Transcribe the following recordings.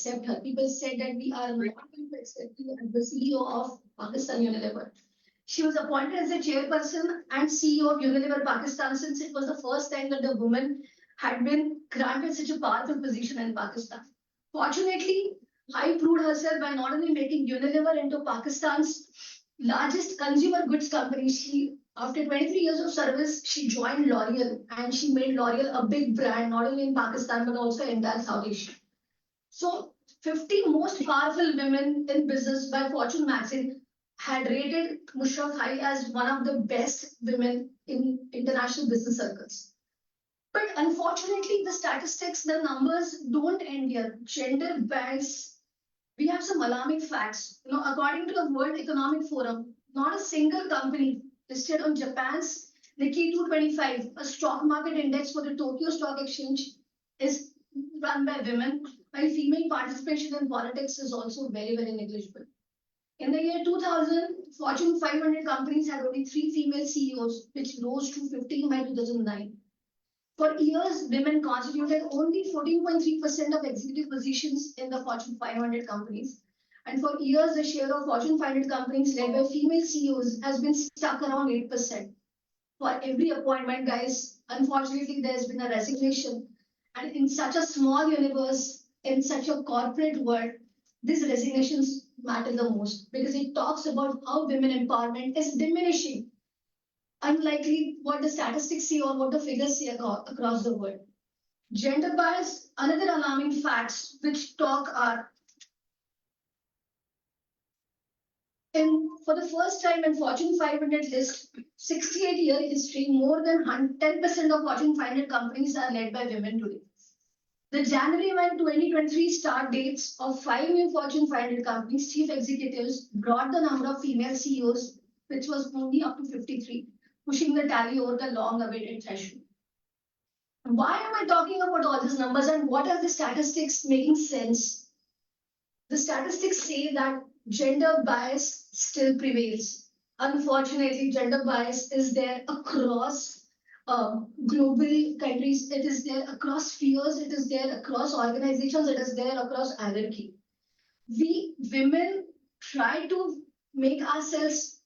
accept her. People said that we are not going to accept you as the CEO of Pakistan Unilever. She was appointed as the chairperson and CEO of Unilever Pakistan, since it was the first time that the woman had been granted such a powerful position in Pakistan. Fortunately, Hai proved herself by not only making Unilever into Pakistan's largest consumer goods company. After 23 years of service, she joined L'Oreal and she made L'Oreal a big brand, not only in Pakistan, but also in entire South Asia. So 50 most powerful women in business by Fortune magazine had rated Mushraf Hai as one of the best women in international business circles. But unfortunately, the statistics, the numbers don't end here. Gender bias, we have some alarming facts. According to the World Economic Forum, not a single company listed on Japan's Nikkei 225, a stock market index for the Tokyo Stock Exchange, is run by women, while female participation in politics is also very, very negligible. In the year 2000, Fortune 500 companies had only 3 female CEOs, which rose to 15 by 2009. For years, women constituted only 14.3% of executive positions in the Fortune 500 companies. And for years, the share of Fortune 500 companies led by female CEOs has been stuck around 8%. For every appointment, guys, unfortunately, there's been a resignation. And in such a small universe, in such a corporate world, these resignations matter the most because it talks about how women empowerment is diminishing, unlikely what the statistics say or what the figures say across the world. Gender bias, another alarming facts which talk are, for the first time in Fortune 500 list, 68-year history, more than 10% of Fortune 500 companies are led by women today. The January 1, 2023 start dates of 5 new Fortune 500 companies' chief executives brought the number of female CEOs, which was only up to 53, pushing the tally over the long-awaited threshold. Why am I talking about all these numbers and what are the statistics making sense? The statistics say that gender bias still prevails. Unfortunately, gender bias is there across global countries, it is there across spheres, it is there across organizations, it is there across hierarchy. We women try to make ourselves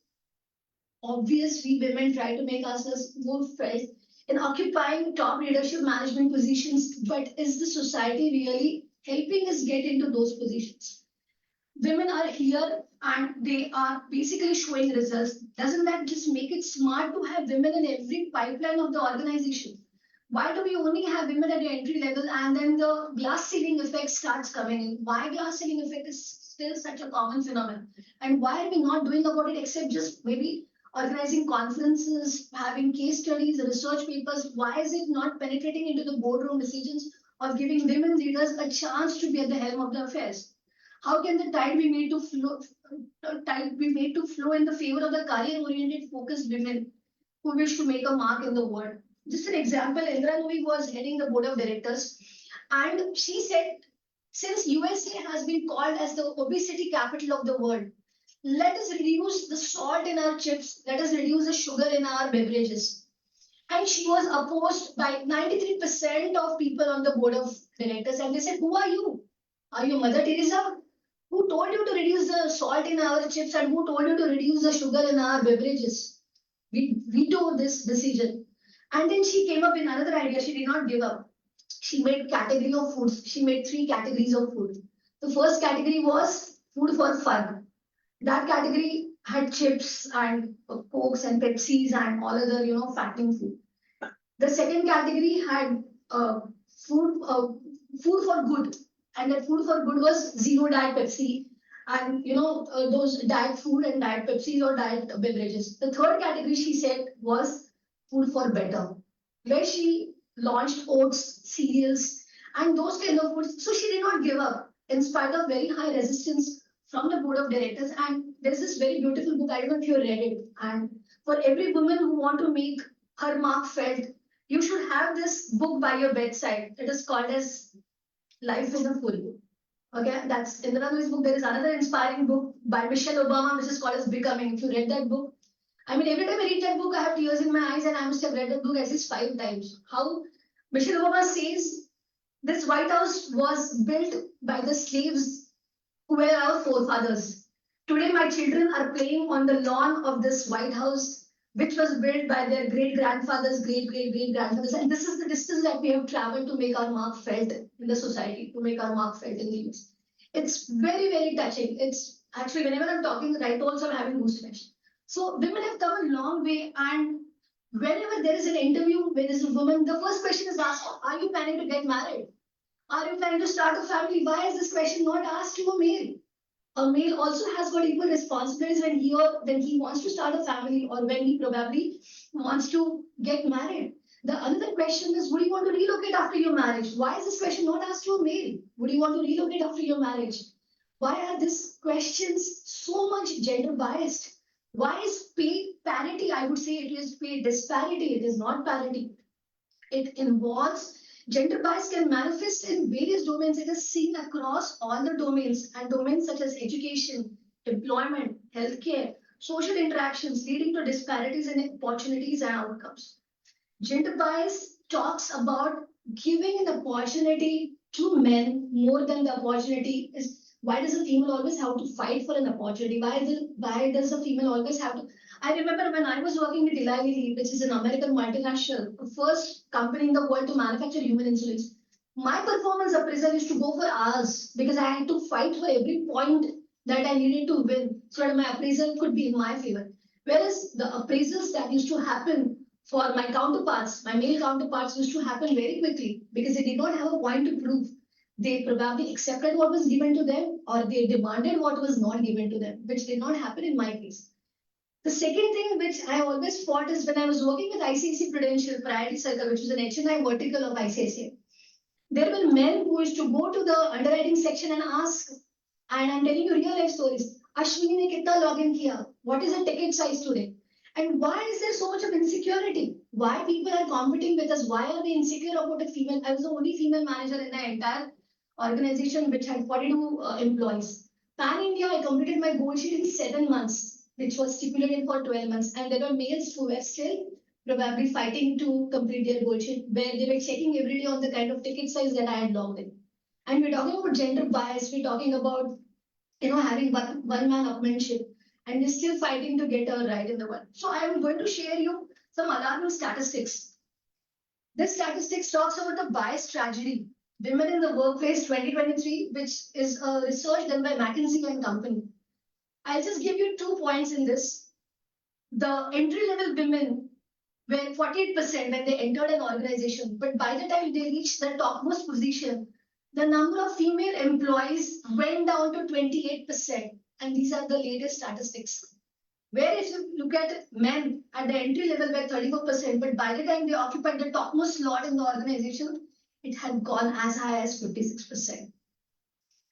obvious, we women try to make ourselves more felt in occupying top leadership management positions, but is the society really helping us get into those positions? Women are here and they are basically showing results. Doesn't that just make it smart to have women in every pipeline of the organization? Why do we only have women at the entry level and then the glass ceiling effect starts coming in? Why glass ceiling effect is still such a common phenomenon? And why are we not doing about it except just maybe organizing conferences, having case studies, research papers? Why is it not penetrating into the boardroom decisions of giving women leaders a chance to be at the helm of the affairs? How can the tide be made to flow in the favor of the career-oriented, focused women who wish to make a mark in the world? Just an example, Indra Nooyi was heading the board of directors, and she said, since USA has been called as the obesity capital of the world, let us reduce the salt in our chips, let us reduce the sugar in our beverages. And she was opposed by 93% of people on the board of directors, and they said, who are you? Are you Mother Teresa? Who told you to reduce the salt in our chips and who told you to reduce the sugar in our beverages? We veto this decision. And then she came up with another idea. She did not give up. She made category of foods. She made 3 categories of food. The first category was food for fun. That category had chips and Cokes and Pepsis and all other, fattening food. The second category had food for good. And that food for good was zero diet Pepsi and those diet food and diet Pepsi or diet beverages. The third category she said was food for better, where she launched oats, cereals, and those kind of foods. So she did not give up in spite of very high resistance from the board of directors. And there's this very beautiful book, I don't know if you read it. And for every woman who want to make her mark felt, you should have this book by your bedside. It is called as Life in the Full. Okay, that's Indra Nooyi's book. There is another inspiring book by Michelle Obama, which is called as Becoming. If you read that book, I mean, every time I read that book, I have tears in my eyes, and I must have read that book at least 5 times. How Michelle Obama says This White House was built by the slaves who were our forefathers. Today, my children are playing on the lawn of this White House, which was built by their great grandfathers, great grandfathers. And this is the distance that we have traveled to make our mark felt in the society, to make our mark felt in the youth. It's very touching. It's actually, whenever I'm talking, right, also I'm having goosebumps. So, women have come a long way, and whenever there is an interview where there is a woman, the first question is asked, are you planning to get married? Are you planning to start a family? Why is this question not asked to a male? A male also has got equal responsibilities when he wants to start a family or when he probably wants to get married. The another question is, would you want to relocate after your marriage? Why is this question not asked to a male? Would you want to relocate after your marriage? Why are these questions so much gender biased? Why is pay parity? I would say it is pay disparity. It is not parity. It involves gender bias can manifest in various domains. It is seen across all the domains and domains such as education, employment, healthcare, social interactions, leading to disparities in opportunities and outcomes. Gender bias talks about giving an opportunity to men more than the opportunity is. Why does a female always have to fight for an opportunity? Why does a female always have to? I remember when I was working with Eli Lilly, which is an American multinational, the first company in the world to manufacture human insulins. My performance appraisal used to go for hours because I had to fight for every point that I needed to win so that my appraisal could be in my favor. Whereas the appraisals that used to happen for my counterparts, my male counterparts, used to happen very quickly because they did not have a point to prove. They probably accepted what was given to them or they demanded what was not given to them, which did not happen in my case. The second thing which I always fought is when I was working with ICICI Prudential Priority Circle, which was an HNI vertical of ICICI. There were men who used to go to the underwriting section and ask, and I'm telling you real life stories. Ashwini ne kitna login kiya? What is the ticket size today? And why is there so much of insecurity? Why people are competing with us? Why are they insecure about a female? I was the only female manager in the entire organization which had 42 employees. Pan India, I completed my goal sheet in 7 months, which was stipulated for 12 months. And there were males who were still probably fighting to complete their goal sheet, where they were checking every day on the kind of ticket size that I had logged in. And we're talking about gender bias, we're talking about having one man upmanship, and we're still fighting to get a right in the world. So I am going to share you some alarming statistics. This statistics talks about the bias tragedy, Women in the Workplace 2023, which is a research done by McKinsey and Company. I'll just give you 2 points in this. The entry-level women were 48% when they entered an organization, but by the time they reached the topmost position, the number of female employees went down to 28%. And these are the latest statistics. Where if you look at men at the entry level were 34%, but by the time they occupied the topmost slot in the organization, it had gone as high as 56%.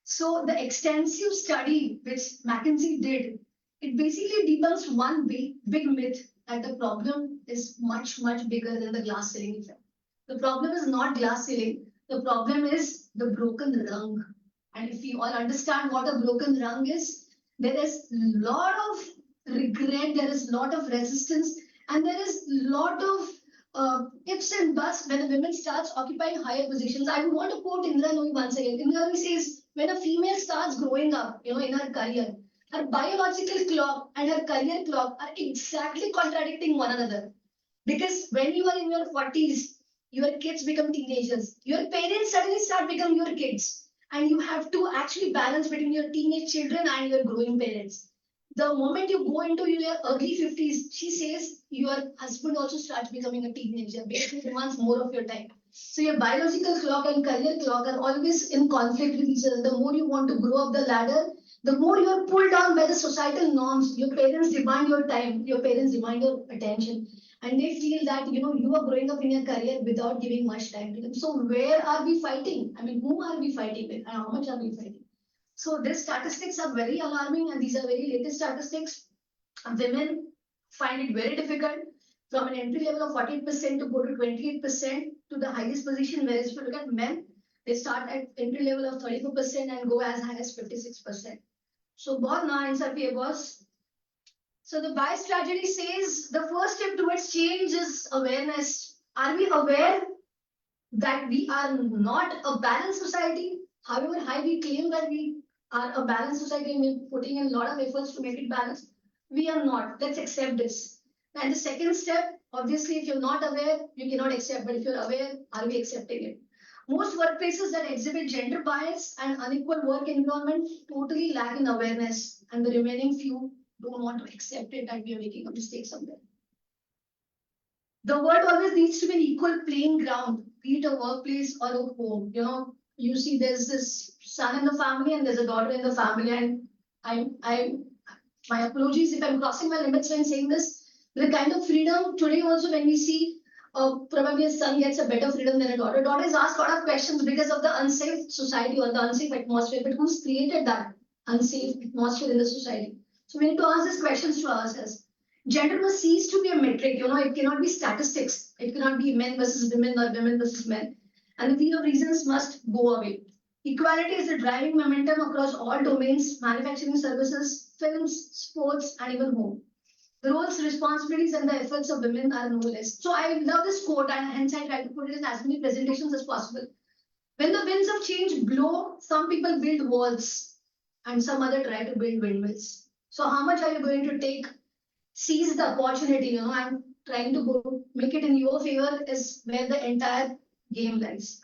So the extensive study which McKinsey did, it basically debunks one big myth that the problem is much bigger than the glass ceiling effect. The problem is not glass ceiling. The problem is the broken rung. And if you all understand what a broken rung is, there is a lot of regret, there is a lot of resistance, and there is a lot of ifs and buts when a woman starts occupying higher positions. I would want to quote Indra Nooyi once again. Indra Nooyi says, when a female starts growing up, in her career, her biological clock and her career clock are exactly contradicting one another. Because when you are in your 40s, your kids become teenagers. Your parents suddenly start becoming your kids. And you have to actually balance between your teenage children and your growing parents. The moment you go into your early 50s, she says your husband also starts becoming a teenager, basically demands more of your time. So your biological clock and career clock are always in conflict with each other. The more you want to grow up the ladder, the more you are pulled down by the societal norms. Your parents demand your time, your parents demand your attention. And they feel that you are growing up in your career without giving much time to them. So where are we fighting? I mean, whom are we fighting with and how much are we fighting? So these statistics are very alarming, and these are very latest statistics. Women find it very difficult from an entry level of 40% to go to 28% to the highest position, whereas if you look at men, they start at entry level of 34% and go as high as 56%. So बहुत ना इंसान भी boss. So the bias tragedy says the first step towards change is awareness. Are we aware that we are not a balanced society. However high we claim that we are a balanced society and we're putting in a lot of efforts to make it balanced, we are not. Let's accept this. And the second step, obviously, if you're not aware, you cannot accept. But if you're aware, are we accepting it? Most workplaces that exhibit gender bias and unequal work environment totally lack in awareness, and the remaining few don't want to accept it that we are making a mistake somewhere. The world always needs to be an equal playing ground, be it a workplace or a home. You know, you see there's this son in the family and there's a daughter in the family, and my apologies if I'm crossing my limits when saying this. The kind of freedom today also when we see probably a son gets a better freedom than a daughter. Daughter is asked a lot of questions because of the unsafe society or the unsafe atmosphere. But who's created that unsafe atmosphere in the society? So we need to ask these questions to ourselves. Gender must cease to be a metric. You know, it cannot be statistics. It cannot be men versus women or women versus men. And the wheel of reasons must go away. Equality is the driving momentum across all domains: manufacturing, services, films, sports, and even home. The roles, responsibilities, and the efforts of women are no less. So I love this quote, and hence I try to put it in as many presentations as possible. When the winds of change blow, some people build walls, and some other try to build windmills. So how much are you going to take? Seize the opportunity, you know, and trying to go make it in your favor is where the entire game lies.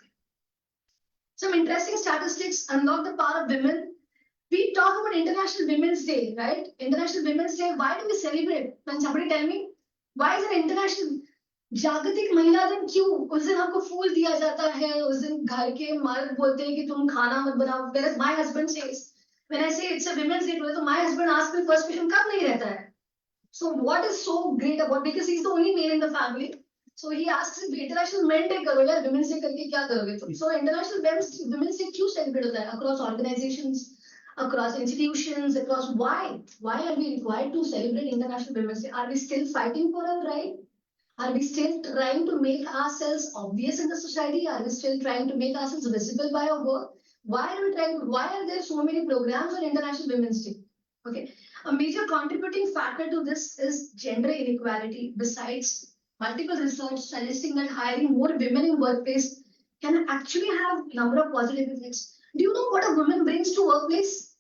Some interesting statistics unlock the power of women. We talk about International Women's Day, right? International Women's Day, why do we celebrate? Can somebody tell me? Why is it International जागतिक महिला दिन क्यों? उस दिन हमको फूल दिया जाता है, उस दिन घर के मर्द बोलते हैं कि तुम खाना मत बनाओ. Whereas my husband says, when I say it's a Women's Day, तो my husband asks me first question, कब नहीं रहता है? So what is so great about, because he's the only male in the family. So he asks, International Men Day करो यार, Women's Day करके क्या करोगे तुम? So International Women's Day क्यों celebrate होता है? Across organizations, across institutions, across why? Why are we required to celebrate International Women's Day? Are we still fighting for our right? Are we still trying to make ourselves obvious in the society? Are we still trying to make ourselves visible by our work? Why are there so many programs on International Women's Day? Okay. A major contributing factor to this is gender inequality. Besides, multiple research suggesting that hiring more women in workplace can actually have a number of positive effects. Do you know what a woman brings to workplace?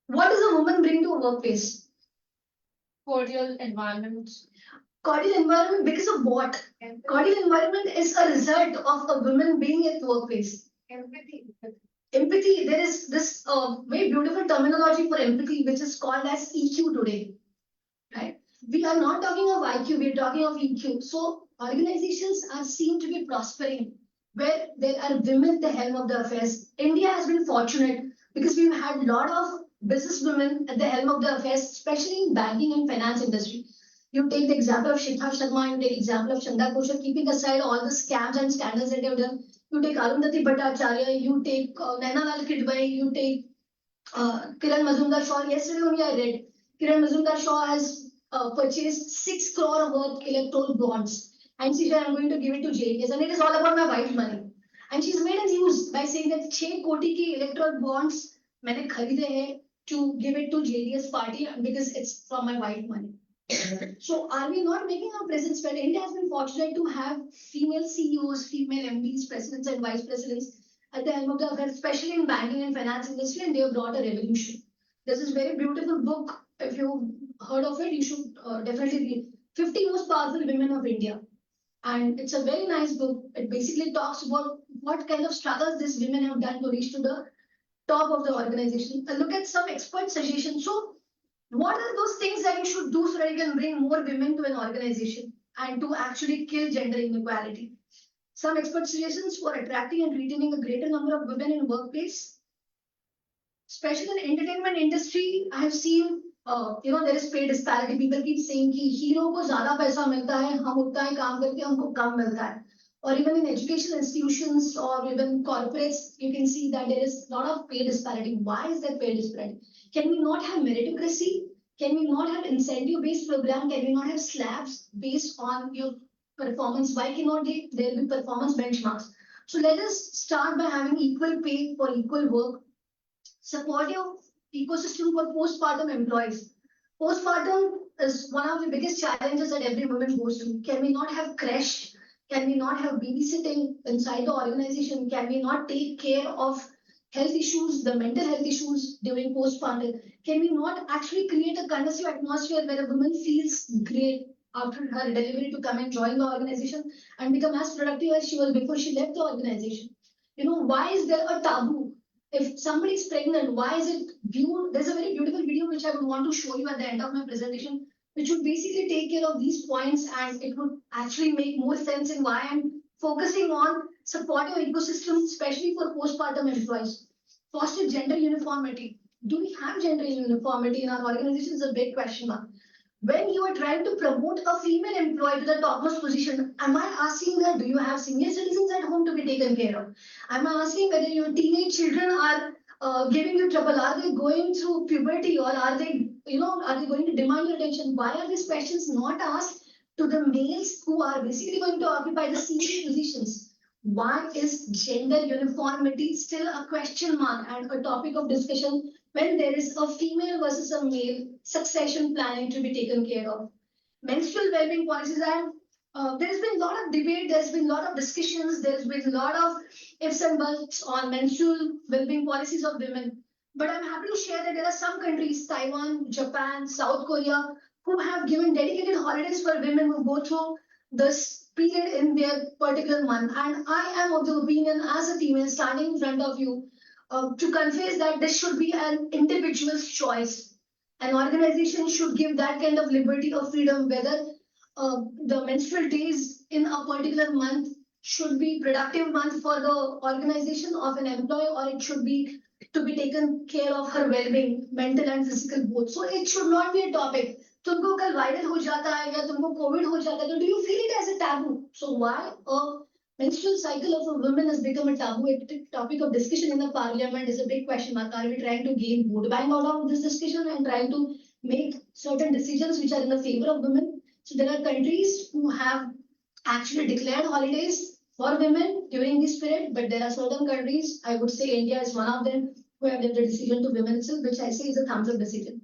What does a woman bring to a workplace? Cordial environment. Cordial environment because of what? Empathy. Cordial environment is a result of a woman being at workplace. Empathy, there is this very beautiful terminology for empathy, which is called as EQ today, right? We are not talking of IQ, we are talking of EQ. So organizations are seen to be prospering where there are women at the helm of the affairs. India has been fortunate because we've had a lot of business women at the helm of the affairs, especially in banking and finance industry. You take the example of Shikha Sharma, you take the example of Chanda Koshar, keeping aside all the scams and scandals that they've done. You take Arundhati Bhattacharya, you take Naina Lal Kidwai, you take Kiran Mazumdar-Shaw. Yesterday only I read Kiran Mazumdar-Shaw has purchased 6 crore worth electoral bonds, and she said, I'm going to give it to JDS, and it is all about my white money. And she's made a news by saying that 6 koti ki electoral bonds मैंने खरीदे हैं to give it to JDS party because it's from my white money. So are we not making our presence felt? India has been fortunate to have female CEOs, female MPs, presidents and vice presidents at the helm of the affairs, especially in banking and finance industry, and they have brought a revolution. There's this very beautiful book. If you've heard of it, you should definitely read 50 Most Powerful Women of India. And it's a very nice book. It basically talks about what kind of struggles these women have done to reach to the top of the organization. Look at some expert suggestions. So what are those things that you should do so that you can bring more women to an organization and to actually kill gender inequality? Some expert suggestions for attracting and retaining a greater number of women in workplace. Especially in entertainment industry, I have seen, there is pay disparity. People keep saying कि hero को ज़्यादा पैसा मिलता है, हम उतना ही काम करके हमको कम मिलता है. Or even in educational institutions or even corporates, you can see that there is a lot of pay disparity. Why is there pay disparity? Can we not have meritocracy? Can we not have incentive-based program? Can we not have slabs based on your performance? Why cannot there be performance benchmarks? So let us start by having equal pay for equal work. Supportive ecosystem for postpartum employees. Postpartum is one of the biggest challenges that every woman goes through. Can we not have creche? Can we not have babysitting inside the organization? Can we not take care of health issues, the mental health issues during postpartum? Can we not actually create a conducive atmosphere where a woman feels great after her delivery to come and join the organization and become as productive as she was before she left the organization? Why is there a taboo? If somebody is pregnant, why is it viewed? There's a very beautiful video which I would want to show you at the end of my presentation, which would basically take care of these points, and it would actually make more sense in why I'm focusing on supporting ecosystem, especially for postpartum employees. Foster gender uniformity. Do we have gender uniformity in our organization is a big question mark. When you are trying to promote a female employee to the topmost position, am I asking her, do you have senior citizens at home to be taken care of? Am I asking whether your teenage children are giving you trouble? Are they going through puberty, or are they going to demand your attention? Why are these questions not asked to the males who are basically going to occupy the senior positions? Why is gender uniformity still a question mark and a topic of discussion when there is a female versus a male succession planning to be taken care of? Menstrual well-being policies, and there's been a lot of debate, there's been a lot of discussions, there's been a lot of ifs and buts on menstrual well-being policies of women. But I'm happy to share that there are some countries, Taiwan, Japan, South Korea, who have given dedicated holidays for women who go through this period in their particular month. And I am of the opinion, as a female standing in front of you, to confess that this should be an individual's choice. An organization should give that kind of liberty or freedom, whether the menstrual days in a particular month should be productive month for the organization of an employee, or it should be to be taken care of her well-being, mental and physical both. So it should not be a topic. तुमको कल viral हो जाता है या तुमको Covid हो जाता है, तो do you feel it as a taboo? So why a menstrual cycle of a woman has become a taboo, a topic of discussion in the parliament is a big question mark. Are we trying to gain vote bank out of this discussion and trying to make certain decisions which are in the favor of women? So there are countries who have actually declared holidays for women during this period, but there are certain countries, I would say India is one of them, who have left the decision to women itself, which I say is a thumbs up decision.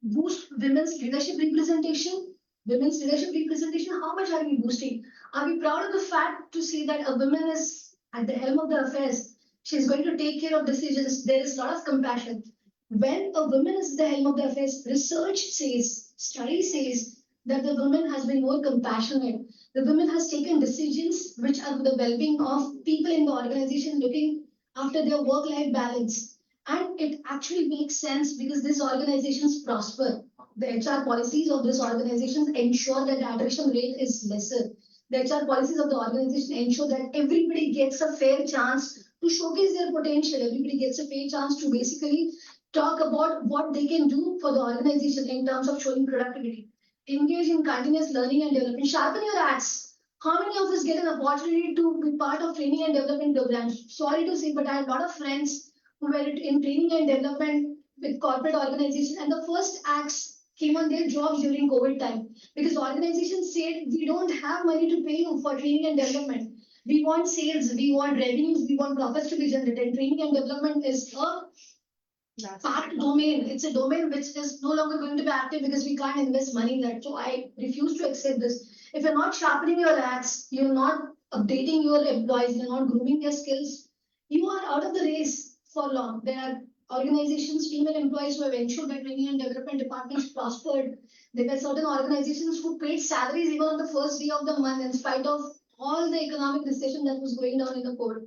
Boost women's leadership representation. Women's leadership representation, how much are we boosting? Are we proud of the fact to see that a woman is at the helm of the affairs? She's going to take care of decisions. There is a lot of compassion. When a woman is at the helm of the affairs, research says, study says that the woman has been more compassionate. The woman has taken decisions which are for the well-being of people in the organization, looking after their work-life balance. And it actually makes sense because these organizations prosper. The HR policies of these organizations ensure that the attrition rate is lesser. The HR policies of the organization ensure that everybody gets a fair chance to showcase their potential. Everybody gets a fair chance to basically talk about what they can do for the organization in terms of showing productivity. Engage in continuous learning and development. Sharpen your axe. How many of us get an opportunity to be part of training and development programs? Sorry to say, but I have a lot of friends who were in training and development with corporate organizations, and the first acts came on their jobs during COVID time because organizations said, we don't have money to pay you for training and development. We want sales, we want revenues, we want profits to be generated. Training and development is a part domain. It's a domain which is no longer going to be active because we can't invest money in that. So I refuse to accept this. If you're not sharpening your axe, you're not updating your employees, you're not grooming their skills, you are out of the race for long. There are organizations, female employees who have ensured that training and development departments prospered. There were certain organizations who paid salaries even on the first day of the month in spite of all the economic recession that was going on in the COVID.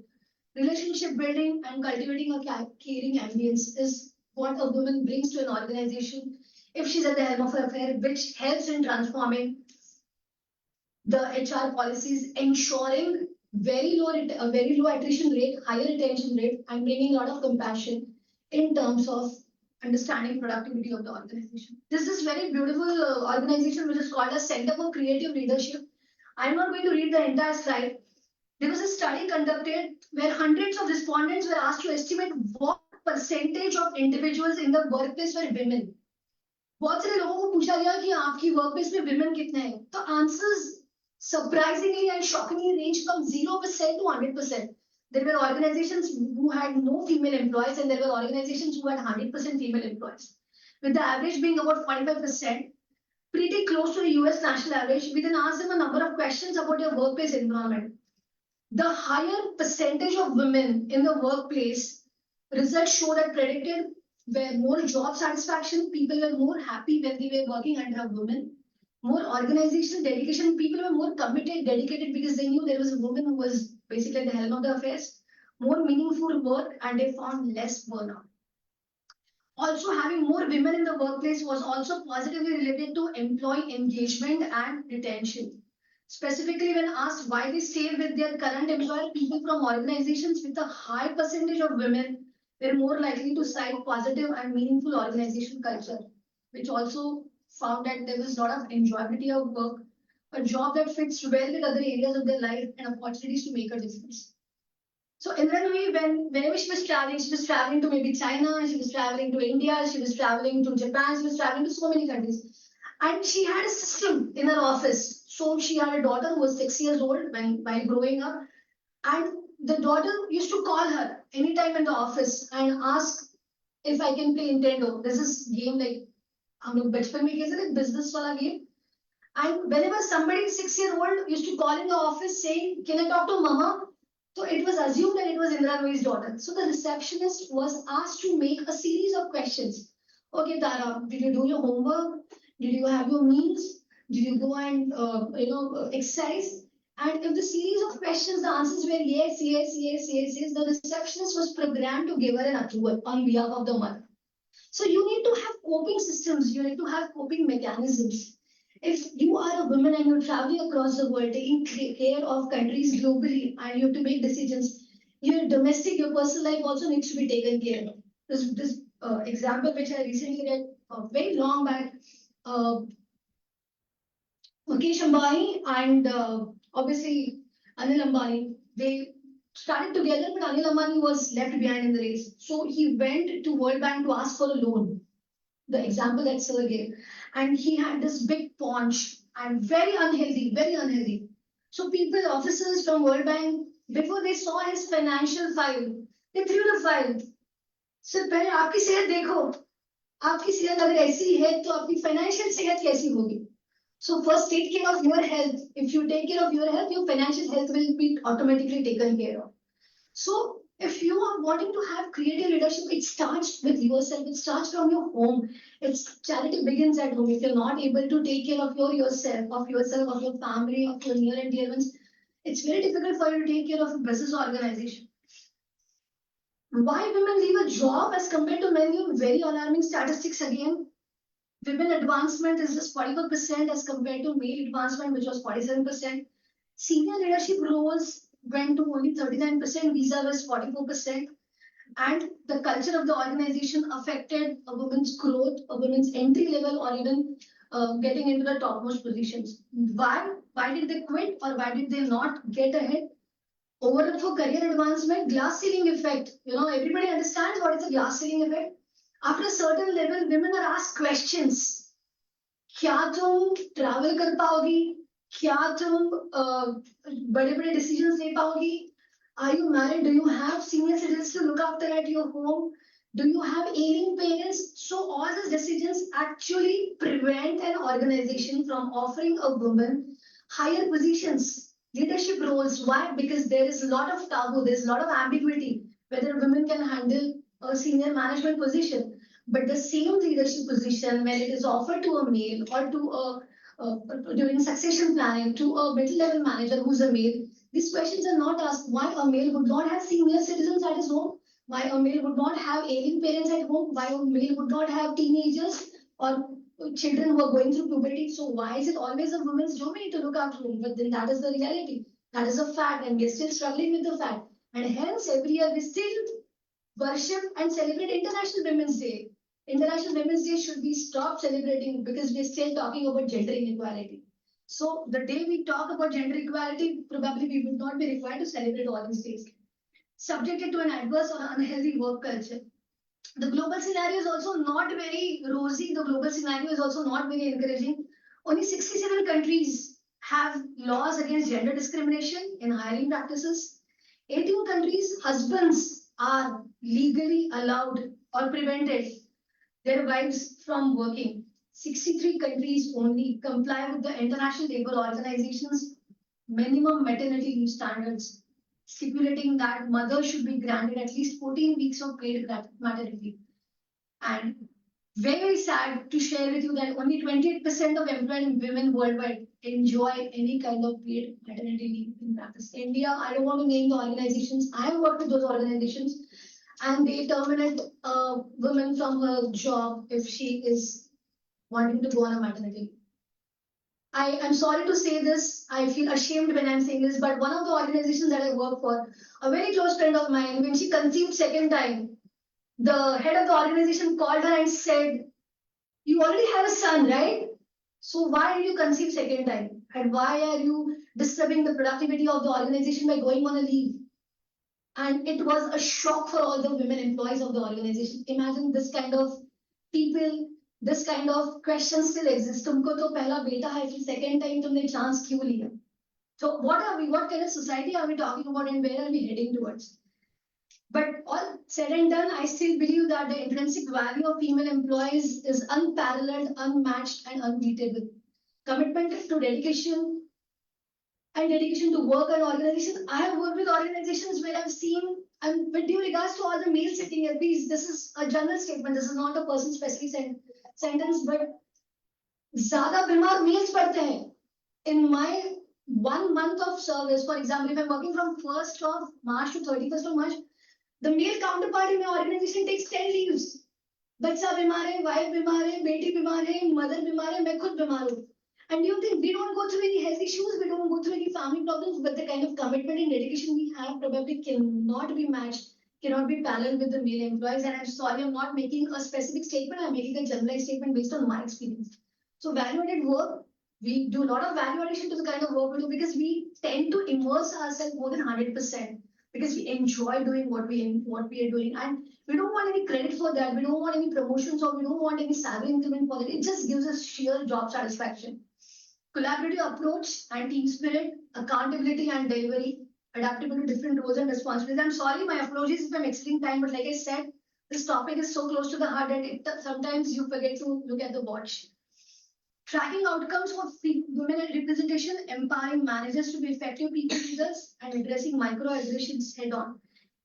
Relationship building and cultivating a caring ambience is what a woman brings to an organization if she's at the helm of her affair, which helps in transforming the HR policies, ensuring very low attrition rate, higher retention rate, and bringing a lot of compassion in terms of understanding productivity of the organization. This is very beautiful organization which is called a Center for Creative Leadership. I'm not going to read the entire slide. There was a study conducted where hundreds of respondents were asked to estimate what percentage of individuals in the workplace were women. बहुत सारे लोगों को पूछा गया कि आपकी workplace में women कितने हैं, तो answers surprisingly and shockingly range from 0% to 100%. There were organizations who had no female employees, and there were organizations who had 100% female employees, with the average being about 45%. pretty close to the US national average. We then asked them a number of questions about their workplace environment. The higher percentage of women in the workplace, results show that predicted were more job satisfaction, people were more happy when they were working under a woman, more organizational dedication, people were more committed, dedicated because they knew there was a woman who was basically at the helm of the affairs, more meaningful work, and they found less burnout. Also, having more women in the workplace was also positively related to employee engagement and retention. Specifically, when asked why they stayed with their current employer, people from organizations with a high percentage of women were more likely to cite positive and meaningful organizational culture, which also found that there was a lot of enjoyability of work, a job that fits well with other areas of their life, and opportunities to make a difference. So Indranui, whenever she was traveling to maybe China, she was traveling to India, she was traveling to Japan, she was traveling to so many countries. And she had a system in her office. So she had a daughter who was 6 years old while growing up. And the daughter used to call her anytime in the office and ask if I can play Nintendo. This is game like हम लोग बचपन में खेलते थे business वाला game. And whenever somebody 6-year-old used to call in the office saying, "Can I talk to Mama?" So it was assumed that it was Indra Nui's daughter. So the receptionist was asked to make a series of questions. Okay, Tara, did you do your homework? Did you have your meals? Did you go and exercise? And if the series of questions, the answers were yes, yes, yes, yes, yes, the receptionist was programmed to give her an approval on behalf of the mother. So you need to have coping systems. You need to have coping mechanisms. If you are a woman and you're traveling across the world, taking care of countries globally, and you have to make decisions, your domestic, your personal life also needs to be taken care of. This example which I recently read very long back, Mukesh Ambani and obviously Anil Ambani, they started together, but Anil Ambani was left behind in the race. So he went to World Bank to ask for a loan. The example that Sir gave, and he had this big paunch and very unhealthy, very unhealthy. So people, officers from World Bank, before they saw his financial file, they threw the file. Sir, पहले आपकी सेहत देखो, आपकी सेहत अगर ऐसी है तो आपकी financial सेहत कैसी होगी? So first take care of your health. If you take care of your health, your financial health will be automatically taken care of. So if you are wanting to have creative leadership, it starts with yourself. It starts from your home. It's charity begins at home. If you're not able to take care of yourself, of your family, of your near and dear ones, it's very difficult for you to take care of a business organization. Why women leave a job as compared to men? You have very alarming statistics again. Women advancement is just 44% as compared to male advancement, which was 47%. Senior leadership roles went to only 39%, vis-a-vis 44%. And the culture of the organization affected a woman's growth, a woman's entry level, or even getting into the topmost positions. Why? Why did they quit, or why did they not get ahead? Overall, for career advancement, glass ceiling effect. Everybody understands what is a glass ceiling effect. After a certain level, women are asked questions. क्या तुम travel कर पाओगी? क्या तुम बड़े-बड़े decisions ले पाओगी? Are you married? Do you have senior citizens to look after at your home? Do you have ailing parents? So all these decisions actually prevent an organization from offering a woman higher positions, leadership roles. Why? Because there is a lot of taboo, there's a lot of ambiguity whether women can handle a senior management position. But the same leadership position, when it is offered to a male or to during succession planning to a middle level manager who's a male, these questions are not asked. Why a male would not have senior citizens at his home? Why a male would not have ailing parents at home? Why a male would not have teenagers or children who are going through puberty? So why is it always a woman's domain to look after him? But then that is the reality. That is a fact, and we're still struggling with the fact. And hence, every year we still worship and celebrate International Women's Day. International Women's Day should be stopped celebrating because we're still talking about gender inequality. So the day we talk about gender equality, probably we will not be required to celebrate all these days. Subjected to an adverse or unhealthy work culture. The global scenario is also not very rosy. The global scenario is also not very encouraging. Only 67 countries have laws against gender discrimination in hiring practices. 18 countries, husbands are legally allowed or prevented their wives from working. 63 countries only comply with the International Labour Organization's minimum maternity leave standards, stipulating that mothers should be granted at least 14 weeks of paid maternity leave. And very sad to share with you that only 28% of employed women worldwide enjoy any kind of paid maternity leave in practice. India, I don't want to name the organizations. I have worked with those organizations, and they terminate a woman from her job if she is wanting to go on a maternity leave. I am sorry to say this. I feel ashamed when I'm saying this, but one of the organizations that I work for, a very close friend of mine, when she conceived second time, the head of the organization called her and said, "You already have a son, right? So why did you conceive second time? And why are you disturbing the productivity of the organization by going on a leave?" And it was a shock for all the women employees of the organization. Imagine this kind of people, this kind of questions still exist. तुमको तो पहला बेटा है, फिर second time तुमने chance क्यों लिया? So what are we? What kind of society are we talking about, and where are we heading towards? But all said and done, I still believe that the intrinsic value of female employees is unparalleled, unmatched, and unbeatable. Commitment to dedication and dedication to work and organization. I have worked with organizations where I've seen, and with due regards to all the males sitting here, please, this is a general statement. This is not a person-specific sentence, but ज़्यादा बीमार males पड़ते हैं. In my 1 month of service, for example, if I'm working from 1st of March to 31st of March, the male counterpart in my organization takes 10 leaves. बच्चा बीमार है, wife बीमार है, बेटी बीमार है, mother बीमार है, मैं खुद बीमार हूँ. And you think we don't go through any health issues, we don't go through any family problems, but the kind of commitment and dedication we have probably cannot be matched, cannot be parallel with the male employees. And I'm sorry, I'm not making a specific statement, I'm making a generalized statement based on my experience. So value-added work, we do a lot of value addition to the kind of work we do because we tend to immerse ourselves more than 100%. Because we enjoy doing what we are doing, and we don't want any credit for that. We don't want any promotions, or we don't want any salary increment for it. It just gives us sheer job satisfaction. Collaborative approach and team spirit, accountability and delivery, adaptable to different roles and responsibilities. I'm sorry, my apologies if I'm exceeding time, but like I said, this topic is so close to the heart that sometimes you forget to look at the watch. Tracking outcomes for women and representation, empowering managers to be effective people leaders, and addressing microaggressions head on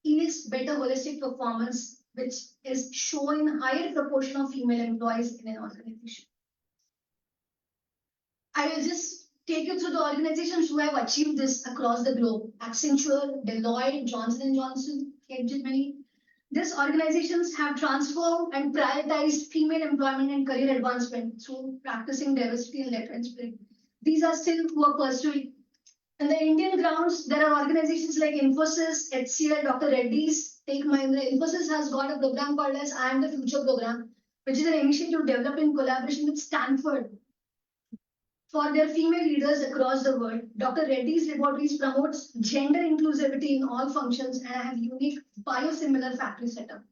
yields better holistic performance, which is shown in higher proportion of female employees in an organization. I will just take you through the organizations who have achieved this across the globe. Accenture, Deloitte, Johnson & Johnson, Capgemini. These organizations have transformed and prioritized female employment and career advancement through practicing diversity and letter and spirit. These are still who are pursuing. In the Indian grounds, there are organizations like Infosys, HCL, Dr. Reddy's, Take Mahindra. Infosys has got a program called as I Am the Future program, which is an initiative developed in collaboration with Stanford for their female leaders across the world. Dr. Reddy's Laboratories promotes gender inclusivity in all functions and have unique biosimilar factory setup.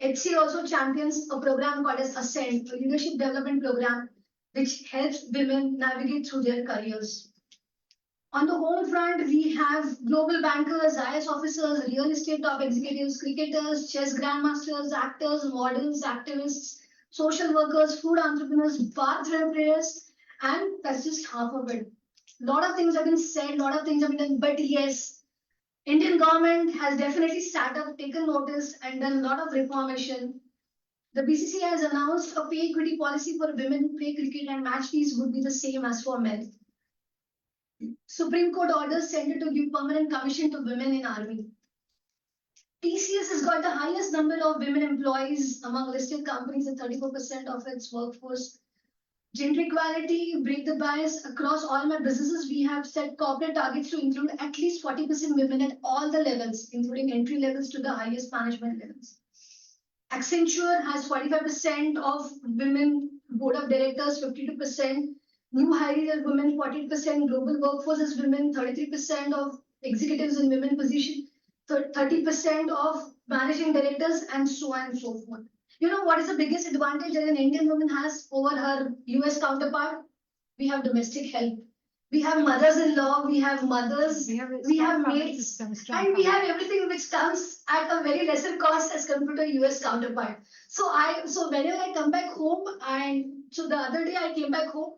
HCL also champions a program called as Ascend, a leadership development program which helps women navigate through their careers. On the home front, we have global bankers, IS officers, real estate top executives, cricketers, chess grandmasters, actors, models, activists, social workers, food entrepreneurs, bar players, and that's just half of it. A lot of things have been said, a lot of things have been done, but yes, Indian government has definitely sat up, taken notice, and done a lot of reformation. The BCCI has announced a pay equity policy for women who play cricket, and match fees would be the same as for men. Supreme Court orders Center to give permanent commission to women in army. TCS has got the highest number of women employees among listed companies at 34% of its workforce. Gender equality, break the bias across all my businesses. We have set corporate targets to include at least 40% women at all the levels, including entry levels to the highest management levels. Accenture has 45% of women board of directors, 52%. New hiring are women, 40%. Global workforce is women, 33% of executives in women position, 30% of managing directors, and so on and so forth. You know what is the biggest advantage that an Indian woman has over her US counterpart? We have domestic help. We have mothers-in-law, we have mothers, we have maids, and we have everything which comes at a very lesser cost as compared to a US counterpart. So whenever I come back home, and so the other day I came back home,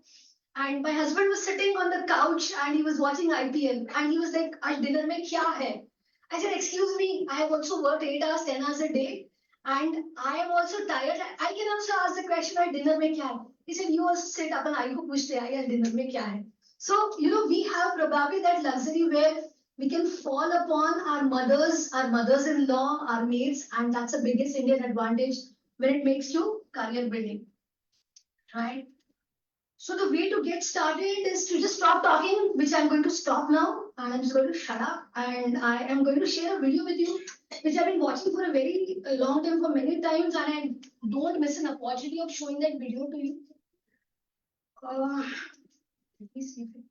and my husband was sitting on the couch and he was watching IPL, and he was like, "Aaj dinner mein kya hai?" I said, "Excuse me, I have also worked 8 hours, 10 hours a day, and I am also tired. I can also ask the question, "Aaj dinner mein kya hai?" He said, "You also sit up and I ko puchte hai, yaar dinner mein kya hai?" So, we have probably that luxury where we can fall upon our mothers-in-law, our maids, and that's the biggest Indian advantage when it makes to career building, right? So the way to get started is to just stop talking, which I'm going to stop now, and I'm just going to shut up. And I am going to share a video with you, which I've been watching for a very long time, for many times, and I don't miss an opportunity of showing that video to you. Let me see if it.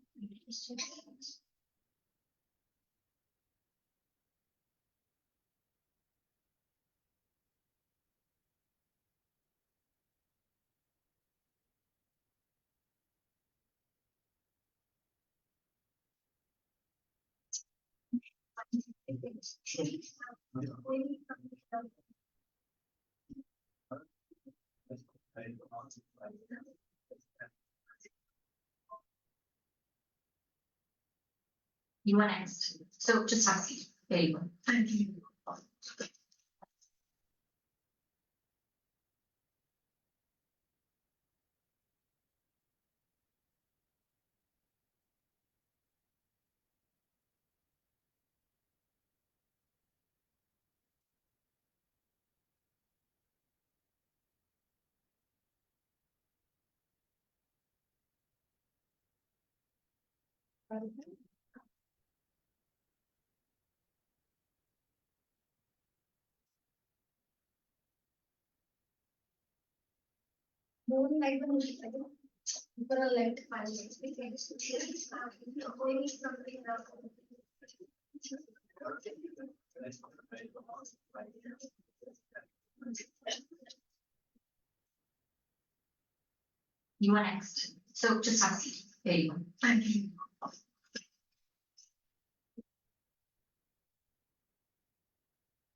You are next. So just have a seat. There you go. Thank you. More like the music, I think. People are like, You are next. So just have a seat. There you go. thank you.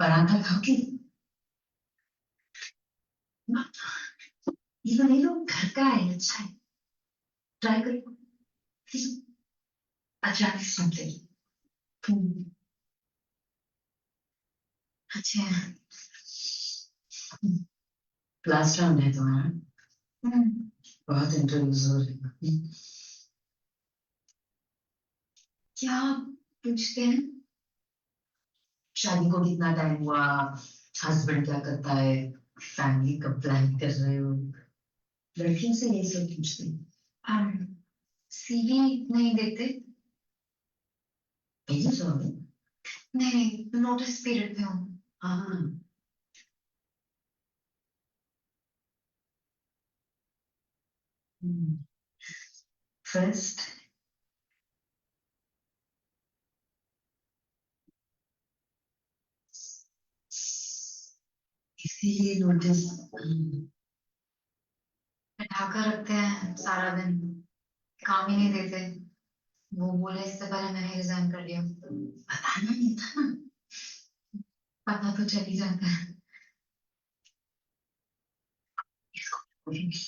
Paratha खाओगी? ये तो नहीं लोग घर का है, अच्छा है. Try करो. अच्छा समथिंग. अच्छा. क्लास राउंड है तुम्हारा? बहुत इंटरव्यूज हो रहे हैं. क्या पूछते हैं? शादी को कितना टाइम हुआ, हस्बैंड क्या करता है, फैमिली कब प्लान कर रहे हो, लड़कियों से ये सब पूछते हैं. सीवी नहीं देते? भेजो सो. नहीं, नोटिस पीरियड में हूँ. हाँ. फर्स्ट इसीलिए नोटिस बैठाकर रखते हैं सारा दिन, काम ही नहीं देते. वो बोले इससे पहले मैंने रिजाइन कर दिया. बताना नहीं था ना. पता तो चल ही जाता है. इसको बोलेंगे.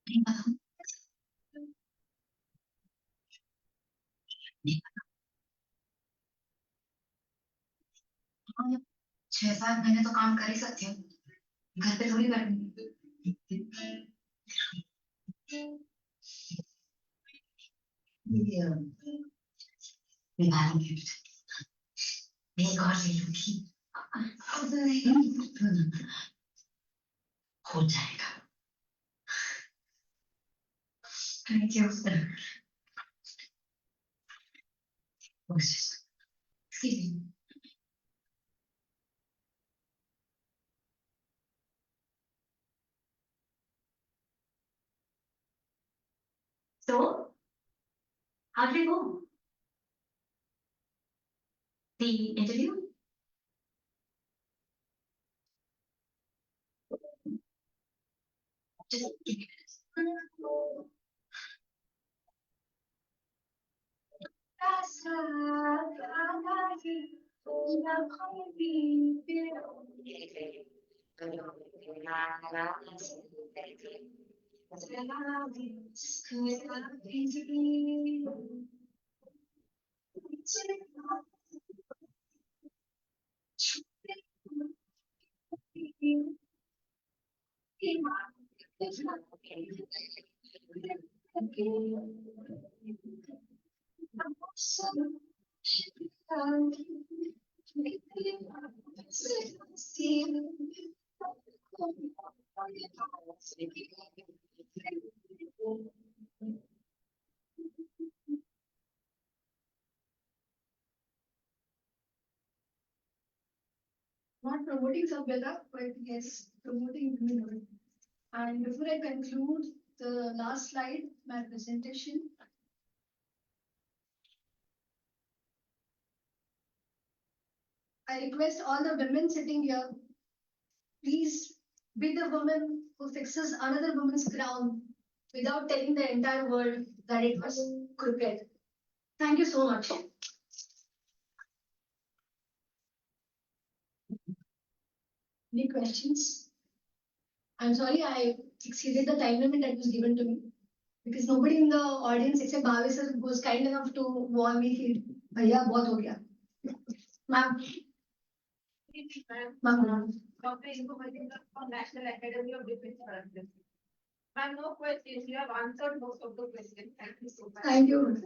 नहीं पता. नहीं पता. 6-7 महीने तो काम कर ही सकती हूँ. घर पे थोड़ी बैठूंगी. एक और ले लूंगी. हो जाएगा. Thank you. So, how did it go? The interview? Just give me a minute. Not promoting Savyata, but yes, promoting women. And before I conclude the last slide, my presentation, I request all the women sitting here, please be the woman who fixes another woman's crown without telling the entire world that it was crooked. Thank you so much. Any questions? I'm sorry I exceeded the time limit that was given to me because nobody in the audience except Bhavi sir was kind enough to warn me कि भैया बहुत हो गया. Ma'am. Ma'am. Dr. Inko from National Academy of Defense Productivity. Ma'am, no questions. You have answered most of the questions. Thank you so much. Thank you.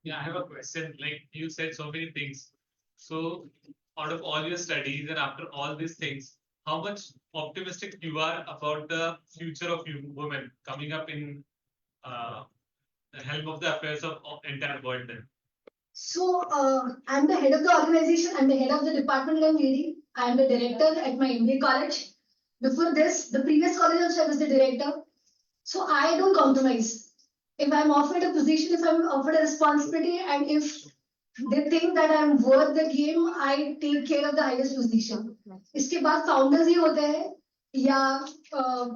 Yeah, I have a question. Like you said so many things. So out of all your studies and after all these things, how much optimistic you are about the future of you women coming up in the helm of the affairs of entire world then? So I'm the head of the organization. I'm the head of the department I'm leading. I'm the director at my MBA college. Before this, the previous college also I was the director. So I don't compromise. If I'm offered a position, if I'm offered a responsibility, and if they think that I'm worth the game, I take care of the highest position. इसके बाद founders ही होते हैं या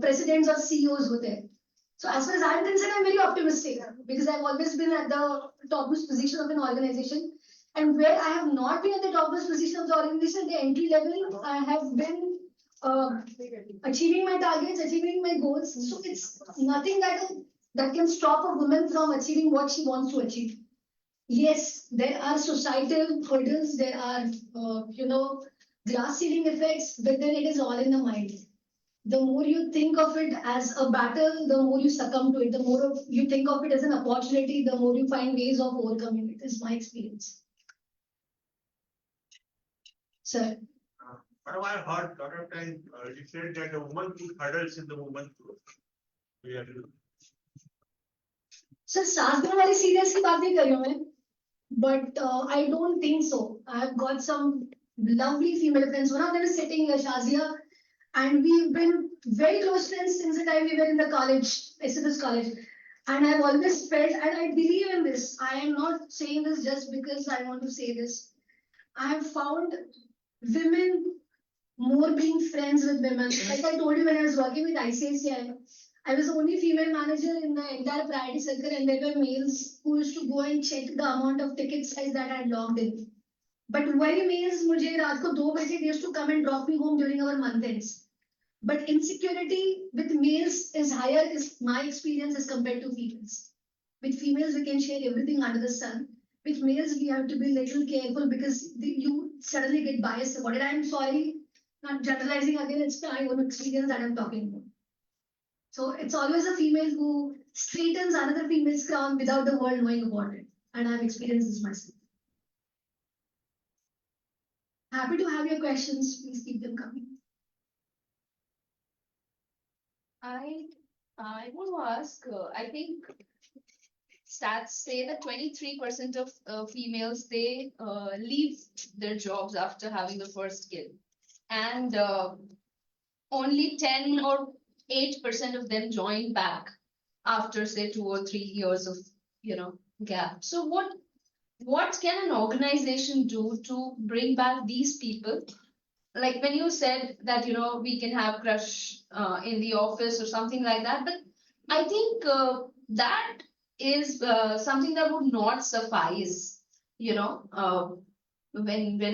presidents or CEOs होते हैं. So as far as I'm concerned, I'm very optimistic because I've always been at the topmost position of an organization. And where I have not been at the topmost position of the organization, the entry level, I have been achieving my targets, achieving my goals. So it's nothing that can stop a woman from achieving what she wants to achieve. Yes, there are societal hurdles, there are, glass ceiling effects, but then it is all in the mind. The more you think of it as a battle, the more you succumb to it. The more you think of it as an opportunity, the more you find ways of overcoming it, is my experience. Sir. But I heard a lot of times you said that the woman put hurdles in the woman's growth. Sir, सास दिन वाली serious की बात नहीं कर रही हूँ मैं, but I don't think so. I've got some lovely female friends. One of them is sitting here, Shazia, and we've been very close friends since the time we were in the college, SFS college. And I've always felt, and I believe in this. I am not saying this just because I want to say this. I have found women more being friends with women. Like I told you when I was working with ICICI, I was the only female manager in the entire priority circle, and there were males who used to go and check the amount of ticket size that I had logged in. But why males मुझे रात को 2 बजे they used to come and drop me home during our month ends. But insecurity with males is higher, is my experience as compared to females. With females, we can share everything under the sun. With males, we have to be a little careful because you suddenly get biased about it. I'm sorry, not generalizing again, it's my own experience that I'm talking about. So it's always a female who straightens another female's crown without the world knowing about it. And I've experienced this myself. Happy to have your questions. Please keep them coming. I want to ask, I think stats say that 23% of females, they leave their jobs after having the first kid. And only 10 or 8% of them join back after say 2 or 3 years of, gap. So what can an organization do to bring back these people like when you said that, we can have crush in the office or something like that, but I think that is something that would not suffice, when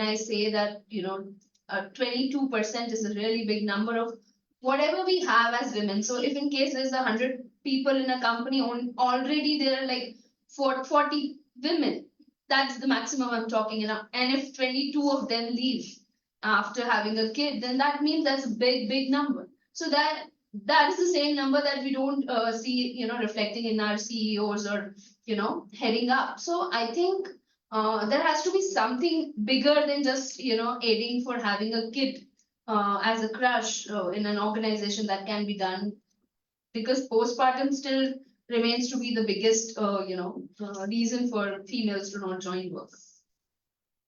I say that, 22% is a really big number of whatever we have as women. So if in case there's 100 people in a company, already there are like 40 women. That's the maximum I'm talking about. And if 22 of them leave after having a kid, then that means that's a big number. So that is the same number that we don't see, reflecting in our CEOs or, heading up. So I think there has to be something bigger than just, aiding for having a kid as a crush in an organization that can be done, because postpartum still remains to be the biggest, reason for females to not join work.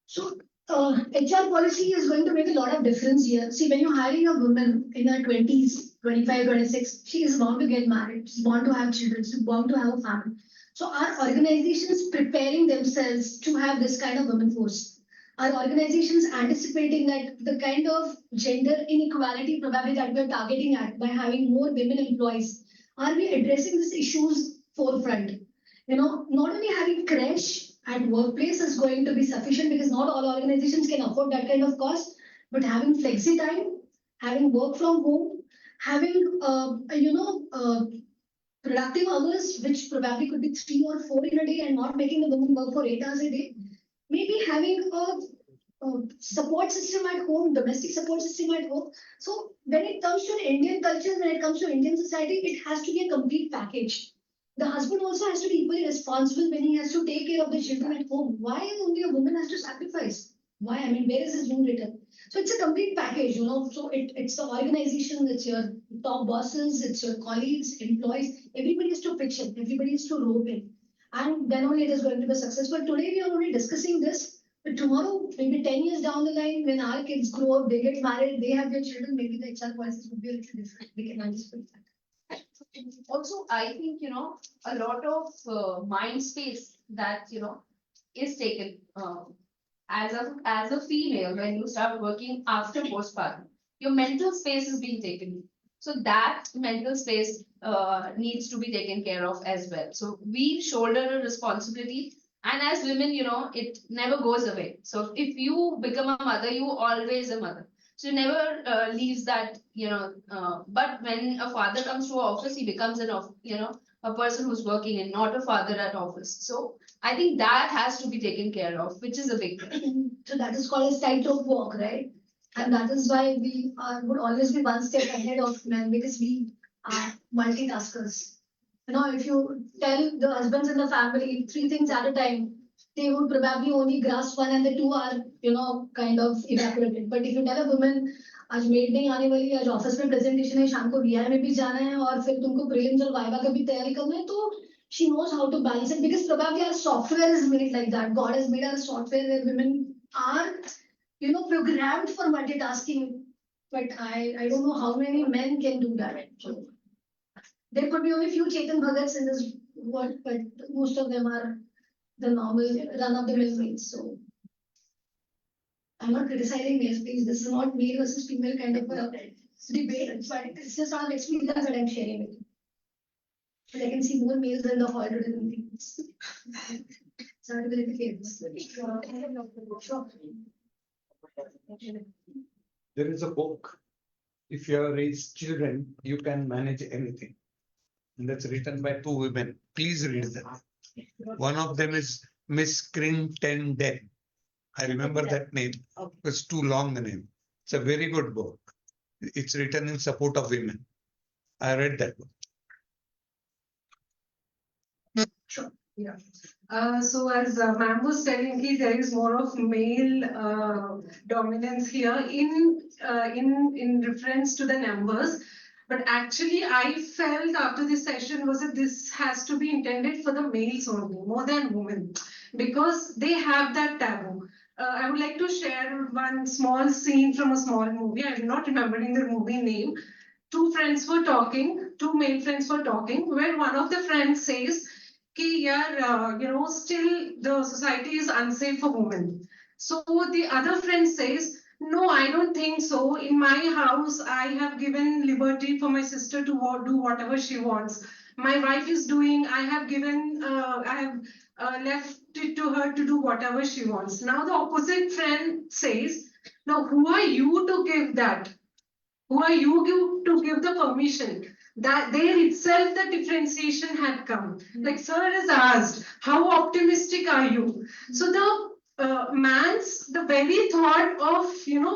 So HR policy is going to make a lot of difference here. See, when you're hiring a woman in her 20s, 25, 26, she is bound to get married, she's bound to have children, she's bound to have a family. So our organizations preparing themselves to have this kind of women force. Our organizations anticipating that the kind of gender inequality probably that we're targeting at by having more women employees, are we addressing these issues forefront? Not only having crash at workplace is going to be sufficient, because not all organizations can afford that kind of cost, but having flexi time, having work from home, having productive hours, which probably could be 3 or 4 in a day, and not making the woman work for 8 hours a day. Maybe having a support system at home, domestic support system at home. So when it comes to Indian culture, when it comes to Indian society, it has to be a complete package. The husband also has to be equally responsible when he has to take care of the children at home. Why only a woman has to sacrifice? Why? I mean, where is this rule written? So it's a complete package, So it's the organization, it's your top bosses, it's your colleagues, employees. Everybody has to pitch in, everybody has to rope in. And then only it is going to be successful. Today we are only discussing this, but tomorrow, maybe 10 years down the line, when our kids grow up, they get married, they have their children, maybe the HR policies would be a little different. We can anticipate that. Also, I think, a lot of mind space that, is taken as a female when you start working after postpartum. Your mental space is being taken. So that mental space needs to be taken care of as well. So we shoulder a responsibility. And as women, it never goes away. So if you become a mother, you always a mother. So it never leaves that, but when a father comes to office, he becomes a person who's working and not a father at office. So I think that has to be taken care of, which is a big thing. So that is called as tightrope walk, right? And that is why we would always be one step ahead of men, because we are multitaskers. If you tell the husbands in the family 3 things at a time, they would probably only grasp one, and the 2 are, kind of evaporated. But if you tell a woman, आज made नहीं आने वाली, आज office में presentation है, शाम को VI में भी जाना है, और फिर तुमको प्रीलिम्स और वाइवा का भी तैयारी करना है, तो she knows how to balance it, because probably our software is made like that. God has made our software where women are, programmed for multitasking. But I don't know how many men can do that. So there could be only few Chetan Bhagats in this world, but most of them are the normal run-of-the-mill males. So I'm not criticizing males, please. This is not male versus female kind of a debate, but it's just our experience that I'm sharing with you. But I can see more males in the hall today than females. Sorry to be the case. Sure. There is a book. If you have raised children, you can manage anything. And that's written by 2 women. Please read them. One of them is Miss Crittenden. I remember that name. It's too long the name. It's a very good book. It's written in support of women. I read that book. Sure. Yeah. So as ma'am was telling, there is more of male dominance here in reference to the numbers. But actually, I felt after this session was that this has to be intended for the males only, more than women, because they have that taboo. I would like to share one small scene from a small movie. I'm not remembering the movie name. 2 friends were talking, 2 male friends were talking, where one of the friends says, "Ki yaar, still the society is unsafe for women." So the other friend says, No, I don't think so. In my house, I have given liberty for my sister to do whatever she wants. My wife is doing, I have left it to her to do whatever she wants. Now the opposite friend says, now who are you to give that? Who are you to give the permission? That there itself the differentiation had come. Like sir has asked, how optimistic are you? So the very thought of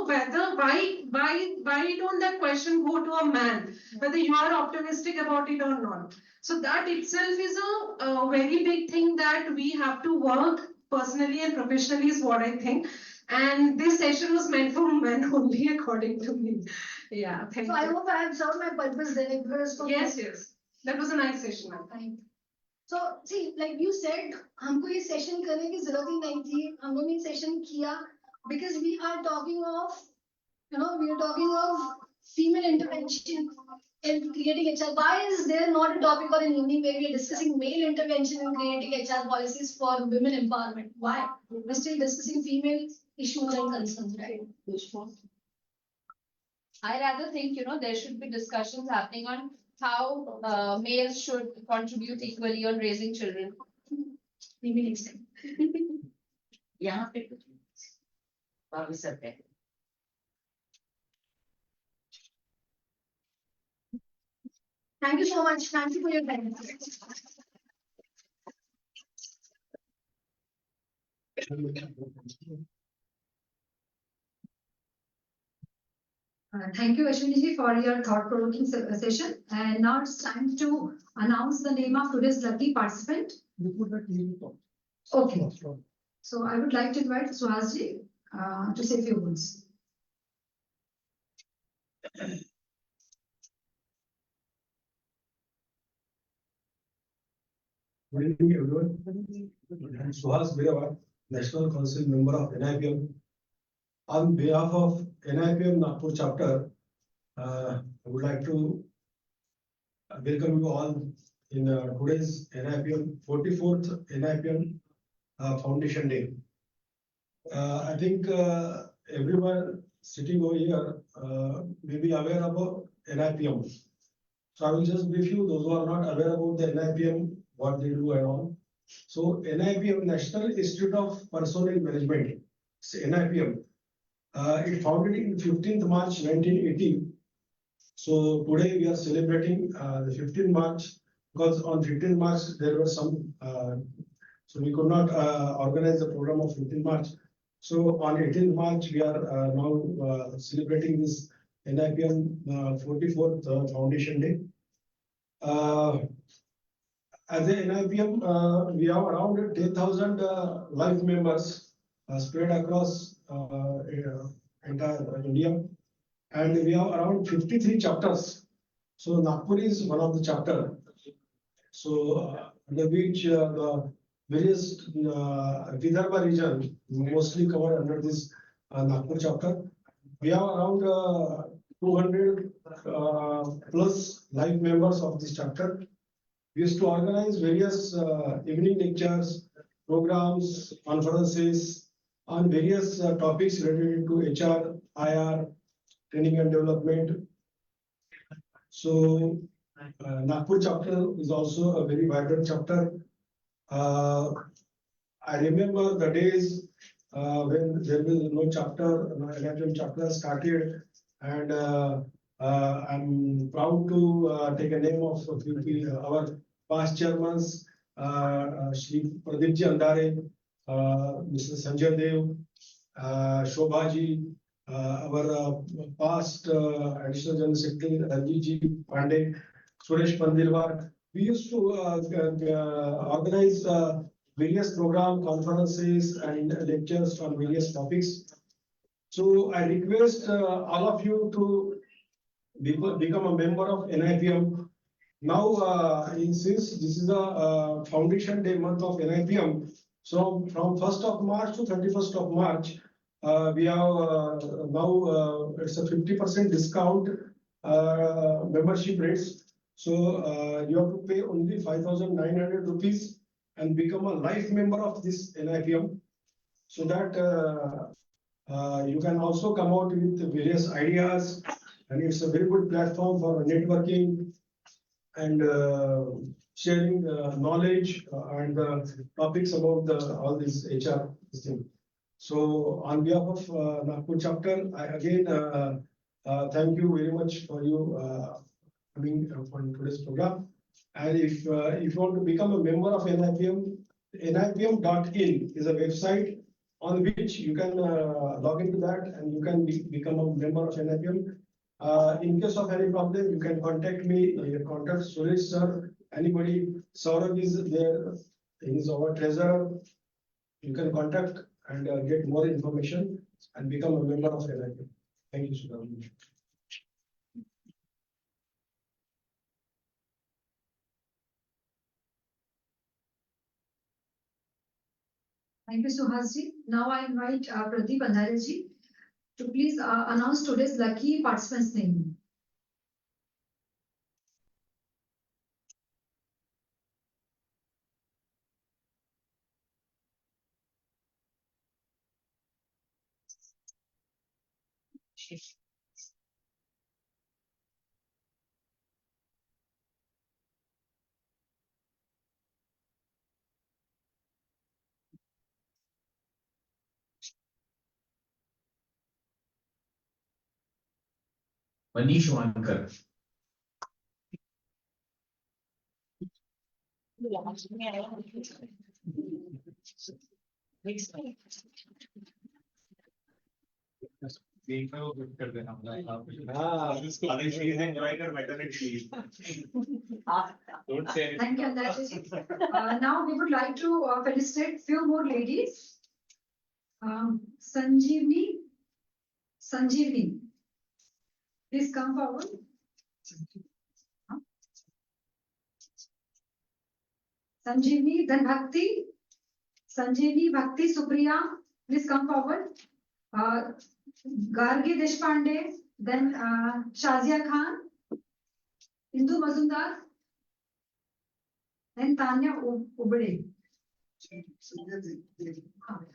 whether why don't that question go to a man whether you are optimistic about it or not. So that itself is a very big thing that we have to work personally and professionally is what I think. And this session was meant for men only according to me. Yeah, thank So I you. hope I have served my purpose then. If it was for Yes, yes. That was a nice session, ma'am. Thank you. So see, like you said, हमको ये session करने की जरूरत ही नहीं थी. हमने ये session किया because we are talking of, we are talking of female intervention in creating HR. Why is there not a topic or an evening where we are discussing male intervention in creating HR policies for women empowerment? Why? We're still discussing female issues and concerns, right? I rather think, there should be discussions happening on how males should contribute equally on raising children. Maybe next time. यहाँ पे कुछ बाकी सब है. Thank you so much. Thank you for your time. Thank you, Ashwini, for your thought-provoking session. And now it's time to announce the name of today's lucky participant. Okay. So I would like to invite Suhasji to say a few words. Good evening, everyone. I'm Suhas Birewal, National Council member of NIPM. On behalf of NIPM Nagpur chapter, I would like to welcome you all in today's NIPM 44th NIPM Foundation Day. I think everyone sitting over here may be aware about NIPM. So I will just brief you those who are not aware about the NIPM, what they do and all. So NIPM, National Institute of Personnel Management, NIPM. It founded in 15th March 1980. So today we are celebrating the 15th March because on 15th March there were some, so we could not organize the program of 15th March. So on 18th March we are now celebrating this NIPM 44th Foundation Day. As a NIPM, we have around 10,000 life members spread across entire India, and we have around 53 chapters. So Nagpur is one of the chapter. So under which the various Vidarbha region mostly covered under this Nagpur chapter. We have around 200 plus life members of this chapter. We used to organize various evening lectures, programs, conferences on various topics related to HR, IR, training and development. So Nagpur chapter is also a very vibrant chapter. I remember the days when there was no chapter, no NIPM chapter started, and I'm proud to take a name of our past chairmen, Shri Pradeepji Andare, Mr. Sanjay Dev, Shobhaji, our past Additional General Secretary Ranjitji Pandey, Suresh Pandirwar. We used to organize various program, conferences and lectures on various topics. So I request all of you to become a member of NIPM. Now, since this is a Foundation Day month of NIPM, so from 1st of March to 31st of March, we have now it's a 50% discount membership rates. So you have to pay only 5,900 rupees and become a life member of this NIPM, so that You can also come out with various ideas, and it's a very good platform for networking and sharing knowledge and topics about all these HR things. So on behalf of Nagpur chapter, I again thank you very much for you coming for today's program. And if you want to become a member of NIPM, nipm.in is a website on which you can log into that and you can become a member of NIPM. In case of any problem, you can contact me. You can contact Suresh sir, anybody. Saurabh is there. He is our treasurer. You can contact and get more information and become a member of NIPM. Thank you, Suresh. Thank you, Suhasji. Now I invite Pradeep Andhareji to please announce today's lucky participant's name. Manish Wankar. Don't say anything. Thank you, Andhareji. Now we would like to felicitate few more ladies. Sanjeevni, please come forward. Sanjeevni, then Bhakti. Sanjeevni, Bhakti, Supriya, please come forward. Gargi Deshpande, then Shazia Khan, Indu Mazumdar, and Tanya Ubade.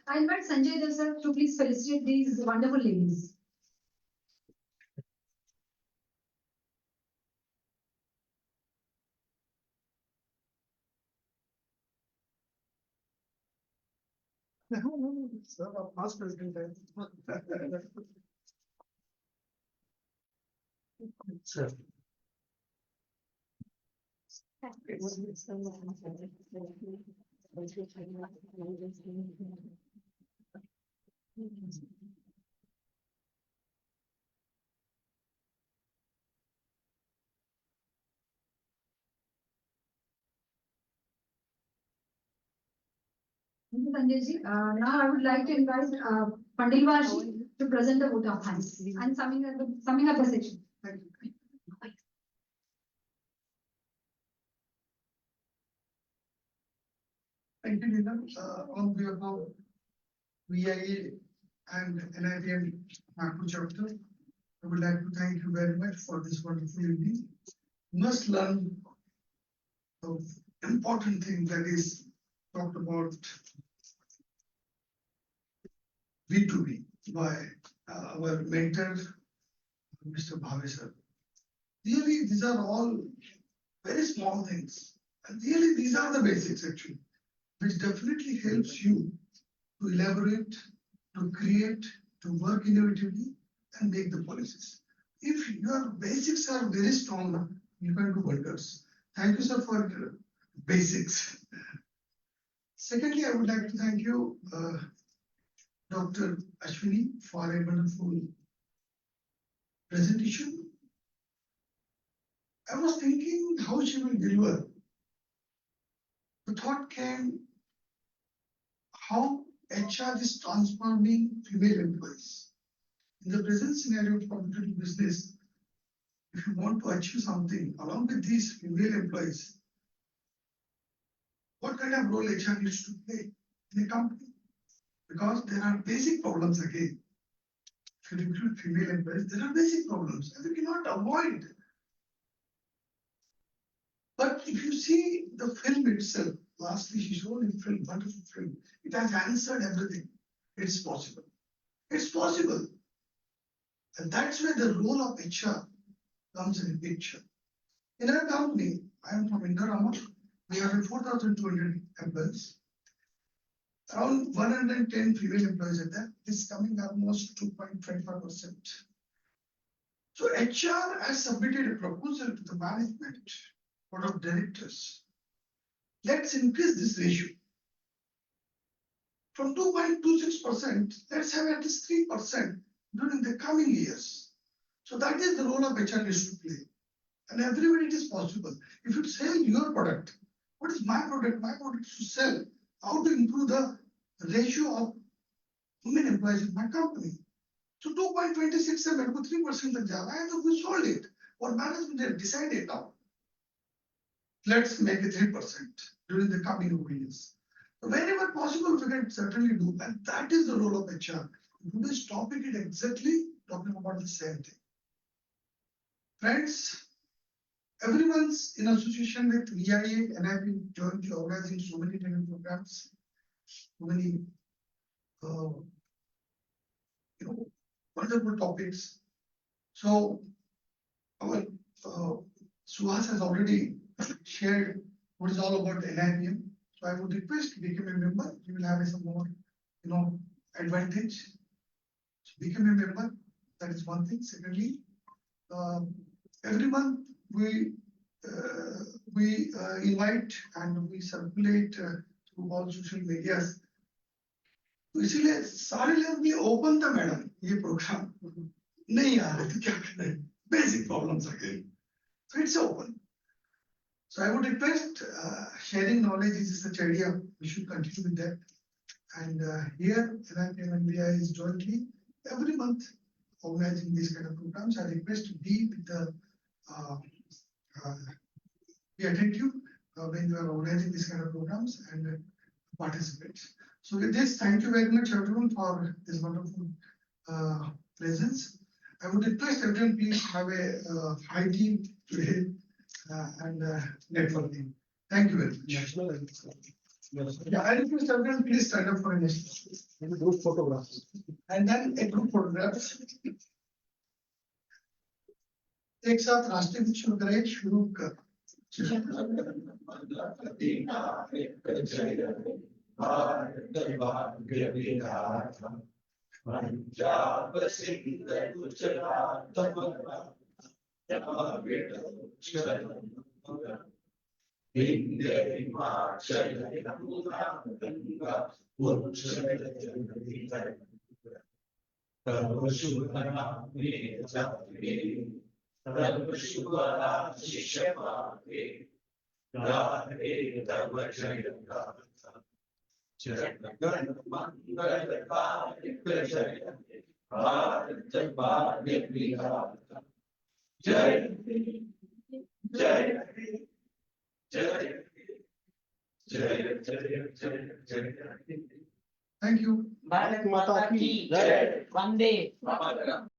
I invite Sanjay Dev sir to please felicitate these wonderful ladies. Sir, past president. Sir. Thank you, Sanjay. Now I would like to invite Pandilwaji to present the vote of thanks and summing up the session. Thank you. Thank you, Nina. On behalf of VIA and NIPM Nagpur chapter, I would like to thank you very much for this wonderful evening. You must learn the important thing that is talked about B2B by our mentor, Mr. Bhave sir. Really, these are all very small things. And really, these are the basics actually, which definitely helps you to elaborate, to create, to work innovatively and make the policies. If your basics are very strong, you can do wonders. Thank you, sir, for basics. Secondly, I would like to thank you, Dr. Ashwini, for a wonderful presentation. I was thinking how she will deliver. The thought came how HR is transforming female employees. In the present scenario of competitive business, if you want to achieve something along with these female employees, what kind of role HR needs to play in a company? Because there are basic problems again. If you recruit female employees, there are basic problems and you cannot avoid. But if you see the film itself, lastly she showed a film, wonderful film, it has answered everything. It's possible. It's possible. And that's where the role of HR comes in the picture. In our company, I am from Indorama. We have 4,200 employees. Around 110 female employees are there. This is coming almost 2.25%. So HR has submitted a proposal to the management, board of directors. Let's increase this ratio. From 2.26%, let's have at least 3% during the coming years. So that is the role of HR needs to play. And everybody it is possible. If you sell your product, what is my product? My product is to sell. How to improve the ratio of women employees in my company. So 2.26 and 3% the job. And we sold it. Or management has decided now. Let's make it 3% during the coming years. So wherever possible, we can certainly do. And that is the role of HR. Today's topic is exactly talking about the same thing. Friends, everyone's in association with VIA and I've been jointly organizing so many training programs, so many wonderful topics. So our Suhas has already shared what is all about the NIPM. So I would request to become a member. You will have some more, advantage. So become a member. That is one thing. Secondly, every month we invite and we circulate through all social medias. तो इसीलिए सारे लोग भी open था madam ये programme नहीं आ रहे तो क्या करें basic problems again. So it's open. So I would request sharing knowledge is such idea. We should continue with that. And here NIPM and VIA is jointly every month organizing these kind of programs. I request to be with the be attentive when you are organizing these kind of programs and participate. So with this, thank you very much everyone for this wonderful presence. I would request everyone please have a hygiene today and networking. Thank you very much. Yeah, I request everyone please stand up for a national group photographs. And then a group photographs. एक साथ राष्ट्रीय गीत शुरू करें शुरू कर Punjab Sindh Gujarat India, Himachal, Yamuna, Ganga, Urusha, Shubhana, Jati, Shubhana, Shishamake, Radhe, Davajayaka, Jagagan, Mangalakari, Jaya, Bharatavani, Vihata, Jai, Jai, Thank you. Bharat Mata ki Jai. Vande.